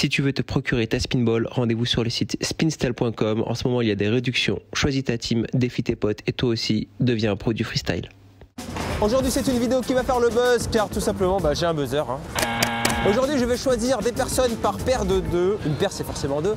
Si tu veux te procurer ta Spinball, rendez-vous sur le site spinstyle.com. En ce moment, il y a des réductions. Choisis ta team, défie tes potes et toi aussi, deviens un pro du freestyle. Aujourd'hui, c'est une vidéo qui va faire le buzz car tout simplement, j'ai un buzzer. Aujourd'hui, je vais choisir des personnes par paire de deux. Une paire, c'est forcément deux.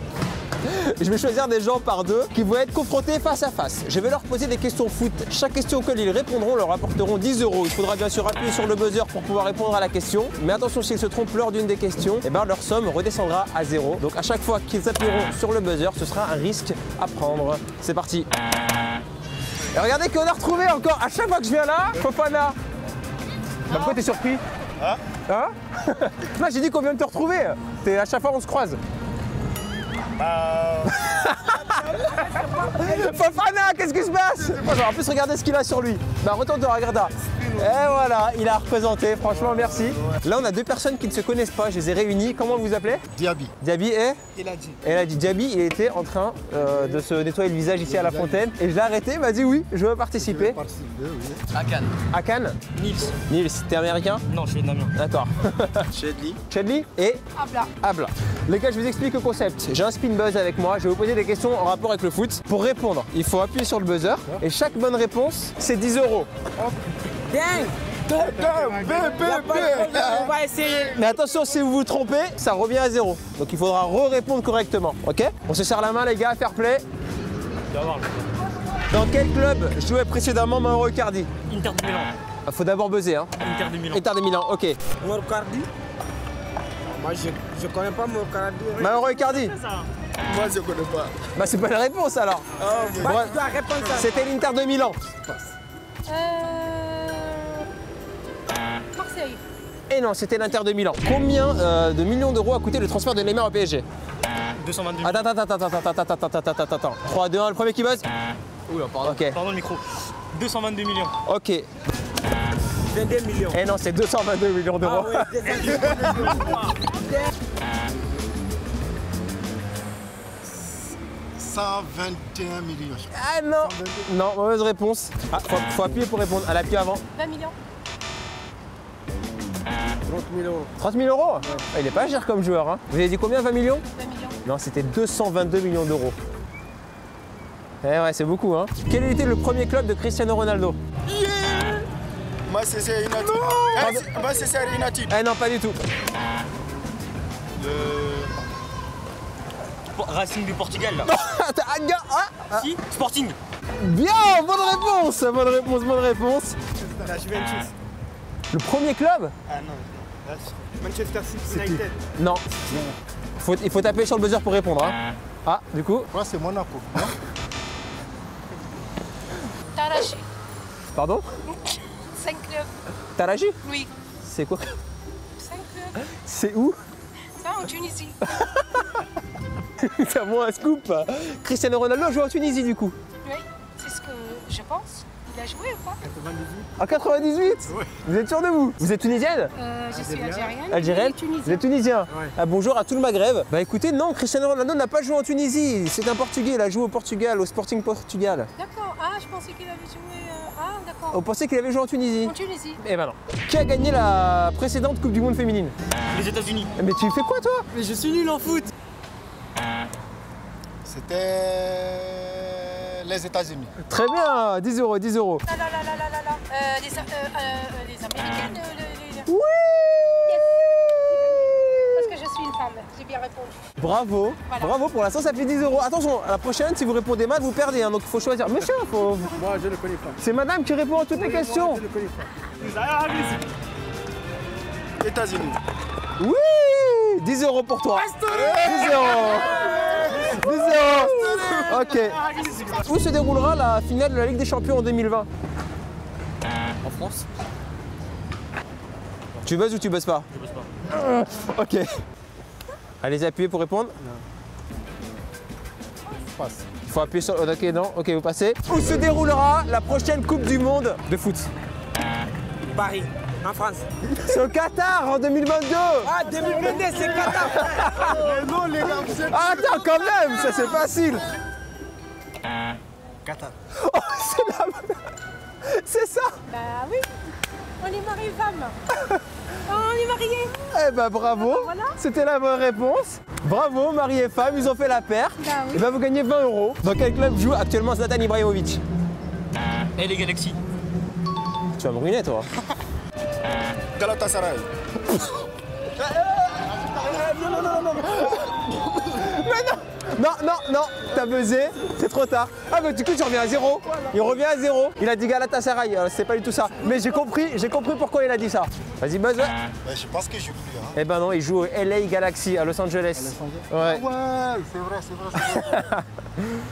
Je vais choisir des gens par deux qui vont être confrontés face à face. Je vais leur poser des questions foot. Chaque question auquel ils répondront leur apporteront 10 €. Il faudra bien sûr appuyer sur le buzzer pour pouvoir répondre à la question. Mais attention, s'ils se trompent lors d'une des questions, leur somme redescendra à 0. Donc à chaque fois qu'ils appuieront sur le buzzer, ce sera un risque à prendre. C'est parti. Et regardez qu'on a retrouvé encore, à chaque fois que je viens là, Fofana. Pourquoi t'es surpris? Hein? Non, j'ai dit qu'on vient de te retrouver. À chaque fois on se croise. Fofana, qu'est-ce qui se passe? En plus, regardez ce qu'il a sur lui. Retourne te regarder. Et voilà, il a représenté, franchement merci. Là on a deux personnes qui ne se connaissent pas, je les ai réunies. Comment vous vous appelez? Diaby. Diaby et Eladi. Eladi. Diaby, il était en train de se nettoyer le visage ici à la fontaine. Et je l'ai arrêté, il m'a dit oui, je veux participer. Akan. Akan? Nils. Nils, t'es américain? Non, je suis vietnamien. D'accord. Chedli. Chedli et Abla. Les gars, je vous explique le concept. J'ai un spin buzz avec moi, je vais vous poser des questions en rapport avec le foot. Pour répondre, il faut appuyer sur le buzzer et chaque bonne réponse, c'est 10 €. On va essayer. Mais attention, si vous vous trompez, ça revient à 0. Donc il faudra répondre correctement, ok? On se serre la main les gars, fair play. Dans quel club jouait précédemment Mauro Icardi? Inter de Milan. Faut d'abord buzzer, hein. Inter de Milan. Inter de Milan, ok. Mauro Icardi. Moi, je connais pas Mauro Icardi. Mauro Icardi? Moi, je connais pas. C'est pas la réponse alors. Tu dois répondre ça. C'était l'Inter de Milan. Marseille. Et non, c'était l'Inter de Milan. Combien de millions d'euros a coûté le transfert de Neymar au PSG? 222 millions. Attends. 3, 2, 1, le premier qui buzz. Oula, pardon. Ok. Pardon le micro. 222 millions. Ok. 22 millions. Et non, c'est 222 millions d'euros. Ah ouais, 121 millions. Ah non. Non, mauvaise réponse. Ah, faut appuyer pour répondre. À l'appui avant. 20 millions. 30 000 €. 30 000 €. Ah, il est pas cher comme joueur, hein. Vous avez dit combien? 20 millions? 20 millions. Non, c'était 222 millions d'euros. Eh ouais, c'est beaucoup, hein. Quel était le premier club de Cristiano Ronaldo? Manchester United. Manchester United. Eh non, pas du tout. Racing du Portugal là. Si, Sporting. Bien, bonne réponse. La Juventus. Le premier club? Ah non. Manchester City United. Non. Il faut taper sur le buzzer pour répondre, hein. Ah, du coup. Je crois que c'est Monaco. Non? Taraji. Pardon? 5 clubs. Taraji? Oui. C'est quoi? 5 clubs. C'est où? Ça, en Tunisie. T'as moins un scoop. Cristiano Ronaldo joue en Tunisie du coup. Oui, c'est ce que je pense. Il a joué ou pas? En 98? Oui. Vous êtes sûr de vous? Vous êtes tunisienne? Je suis algérienne. Algérienne? Et tunisien. Vous êtes tunisien? Ouais. Ah, bonjour à tout le Maghreb. Bah écoutez, non, Cristiano Ronaldo n'a pas joué en Tunisie. C'est un Portugais, il a joué au Portugal, au Sporting Portugal. D'accord. Ah, je pensais qu'il avait joué. Ah, d'accord. On pensait qu'il avait joué en Tunisie. En Tunisie. Eh ben non. Qui a gagné la précédente Coupe du Monde féminine? Les États-Unis. Mais tu fais quoi toi? Mais je suis nul en foot. C'était les États-Unis. Très bien, 10 €, 10 €. Les Américaines. Oui! Yes. Parce que je suis une femme. J'ai bien répondu. Bravo, Voilà. bravo, pour l'instant ça fait 10 €. Attention, à la prochaine, si vous répondez mal, vous perdez, hein, donc il faut choisir. Monsieur, Moi, je ne connais pas. c'est madame qui répond à toutes les questions. Je ne connais pas. États-Unis. Oui! 10 € pour toi. 10 €. 10 €. Ok. Où se déroulera la finale de la Ligue des Champions en 2020? En France. Tu buzzes ou tu buzzes pas? Je buzz pas. Ok. Allez, appuyez pour répondre. Passe. Il faut appuyer sur... Ok, non. Ok, vous passez. Où se déroulera la prochaine Coupe du Monde de foot? Paris, en France. C'est au Qatar en 2022. Ah, 2022, c'est Qatar. Non, les gars, vous êtes... Ah, attends, quand même, ça c'est facile. Qatar. Oh, c'est la... C'est ça. Bah oui. On est mari-femme. Oh, on est mariés. Eh ben bravo, Voilà. c'était la bonne réponse. Bravo, mari et femme, ils ont fait la paire. Bah oui. Et ben vous gagnez 20 €. Dans quel club joue actuellement Zlatan Ibrahimovic? Et les Galaxies. Tu vas me ruiner toi. Galatasaray. Non, t'as buzzé, c'est trop tard. Ah mais du coup tu reviens à 0. Il revient à 0. Il a dit Galatasaray, c'est pas du tout ça. Mais j'ai compris pourquoi il a dit ça. Vas-y buzz. Je pense que je joue plus. Hein. Eh ben non, il joue au LA Galaxy à Los Angeles. Ouais. Ouais, c'est vrai.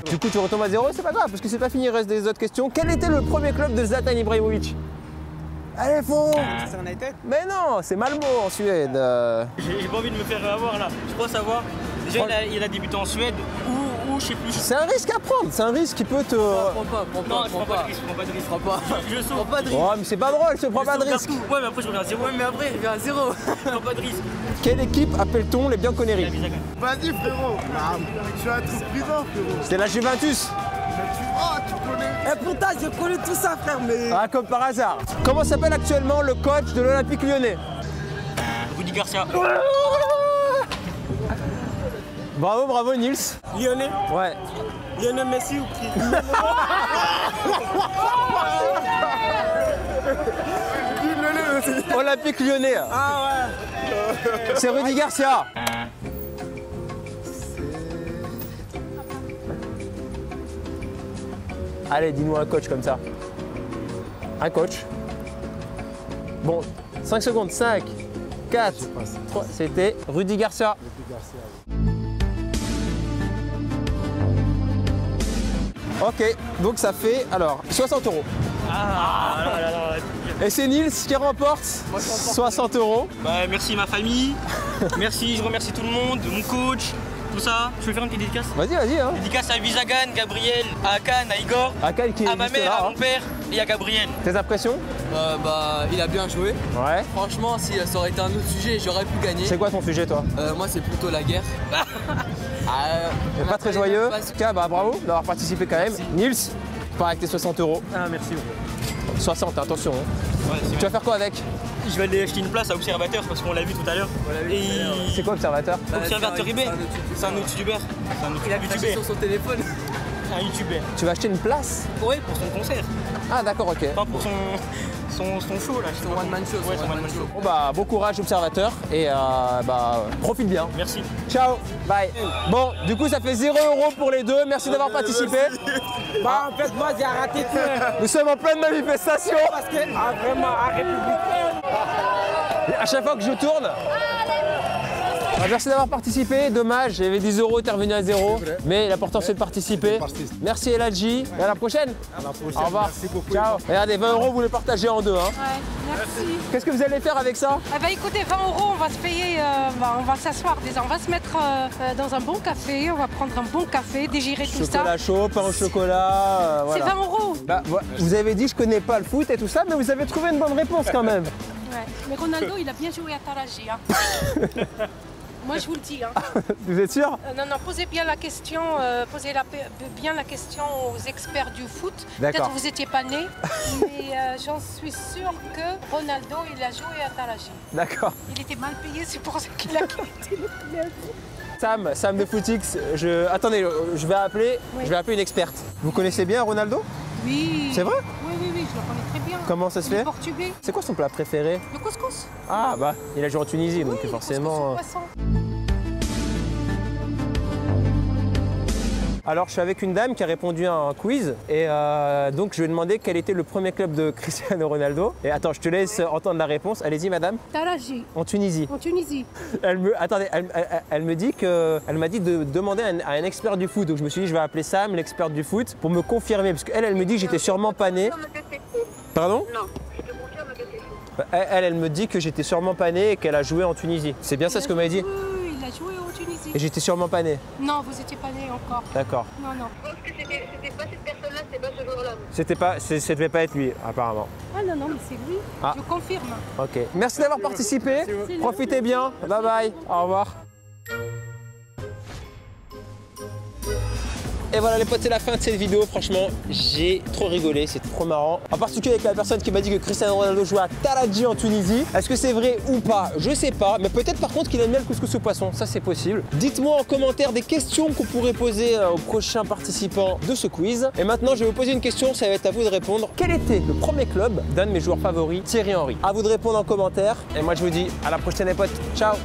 Du coup tu retombes à 0, c'est pas grave parce que c'est pas fini, il reste des autres questions. Quel était le premier club de Zlatan Ibrahimovic? Allez faux. C'est United. Mais non, c'est Malmö en Suède. J'ai pas envie de me faire avoir là. Je crois savoir. Déjà, il a débuté en Suède ou je sais plus. C'est un risque à prendre, c'est un risque qui peut te... Non, je prends pas de risque. Je saute. Prends pas de risque. Oh mais c'est pas drôle, je prends pas de risque. Ouais, mais après je reviens à 0. Ouais, mais après, il vient à 0. Je prends pas de risque. Quelle équipe appelle-t-on les Bianconeri? Vas-y, frérot. Je suis un truc prison, frérot. C'est la Juventus. Oh, tu connais. Et pourtant, je connais tout ça, frère, mais. Ah, comme par hasard. Comment s'appelle actuellement le coach de l'Olympique Lyonnais? Rudy Garcia. Bravo Nils. Lyonnais. Ouais. Lyonnais Messi ou qui? Olympique Lyonnais. Ah ouais. C'est Rudy Garcia. Allez, dis-nous un coach comme ça. Un coach. Bon, 5 secondes. 5, 4, 3. C'était Rudy Garcia. Ok, donc ça fait alors 60 €. Ah là là là. Et c'est Nils qui remporte 60 €. Bah, merci ma famille. Merci, je remercie tout le monde, mon coach, tout ça. Je peux faire une petite dédicace? Vas-y, hein. Dédicace à Visagan, Gabriel, à Akan, à Igor, Akan qui est à ma juste mère, là, à hein. mon père et à Gabriel. Tes impressions? Il a bien joué. Ouais. Franchement, si ça aurait été un autre sujet, j'aurais pu gagner. C'est quoi ton sujet toi? Moi, c'est plutôt la guerre. Pas très joyeux. En tout cas, bah, bravo d'avoir participé quand même. Nils, pars avec tes 60 €. Ah, merci. 60, attention. Hein. Ouais, Tu vas faire quoi avec? je vais aller acheter une place à Observateur parce qu'on l'a vu tout à l'heure. Et C'est quoi Observateur? Observateur eBay. C'est un youtubeur. Il a caché sur son téléphone. Un youtubeur. Tu vas acheter une place? Ouais, pour son concert. Ah d'accord, ok. Pas pour son show là. Son one man show. Ouais, son one man show. Bon bah bon courage Observateur et profite bien. Merci. Ciao, bye. Bon, du coup ça fait 0 € pour les deux. Merci d'avoir participé. Bah, en fait, moi, j'ai raté tout. Nous sommes en pleine manifestation. Parce que, vraiment, à République. À chaque fois que je tourne. Bah, merci d'avoir participé, dommage, il y avait 10 €, t'es revenu à 0. Mais l'important c'est de participer. Merci Eladji, et à la prochaine. Au revoir. Merci beaucoup. Ciao. Regardez, 20 €, vous les partagez en deux. Hein. Ouais, merci. Qu'est-ce que vous allez faire avec ça? Eh ben, écoutez, 20 €, on va se payer, on va s'asseoir déjà, on va se mettre dans un bon café, on va prendre un bon café, digérer tout ça. Chocolat chaud, pain au chocolat. C'est Voilà. 20 €. Bah, vous avez dit je connais pas le foot et tout ça, mais vous avez trouvé une bonne réponse quand même. Ouais. Mais Ronaldo, il a bien joué à Taraji. Hein. Moi, je vous le dis. Hein. Vous êtes sûr? Non, posez bien la question, bien la question aux experts du foot. D'accord. Peut-être que vous n'étiez pas nés, mais j'en suis sûre que Ronaldo, il a joué à Taraji. D'accord. Il était mal payé, c'est pour ça qu'il a quitté le club. Sam de Footix, attendez, je vais appeler une experte. Vous connaissez bien Ronaldo? Oui. C'est vrai? Oui, je le connais très bien. Comment ça se Il est fait? portugais. C'est quoi son plat préféré? Le couscous. Ah bah, il a joué en Tunisie, donc Oui, forcément... le couscous au poisson. Alors je suis avec une dame qui a répondu à un quiz et donc je lui ai demandé quel était le premier club de Cristiano Ronaldo. Et attends, je te laisse entendre la réponse. Allez-y madame. Taraji, En Tunisie. en Tunisie. Elle m'a dit de demander à un expert du foot. Donc je me suis dit je vais appeler Sam, l'expert du foot, pour me confirmer. Parce qu'elle me dit que j'étais sûrement pas né. Pardon? Non, je te confirme que c'est faux. Elle me dit que j'étais sûrement pas né et qu'elle a joué en Tunisie. C'est bien ça ce que m'a dit? Oui, il a joué en Tunisie. Et j'étais sûrement pas né. Non, vous n'étiez pas né encore. D'accord. Non. Je pense que c'était pas cette personne-là, c'était pas ce joueur-là. Ça devait pas être lui, apparemment. Ah non, mais c'est lui. Ah. Je confirme. Ok. Merci d'avoir participé. Profitez bien. Bye bye. Au revoir. Et voilà les potes, c'est la fin de cette vidéo. Franchement, j'ai trop rigolé, c'est trop marrant. En particulier avec la personne qui m'a dit que Cristiano Ronaldo jouait à Taladji en Tunisie. Est-ce que c'est vrai ou pas? Je sais pas, mais peut-être par contre qu'il aime bien le couscous au poisson, ça c'est possible. Dites-moi en commentaire des questions qu'on pourrait poser aux prochains participants de ce quiz. Et maintenant, je vais vous poser une question, ça va être à vous de répondre. Quel était le premier club d'un de mes joueurs favoris, Thierry Henry? À vous de répondre en commentaire. Et moi, je vous dis à la prochaine les potes. Ciao.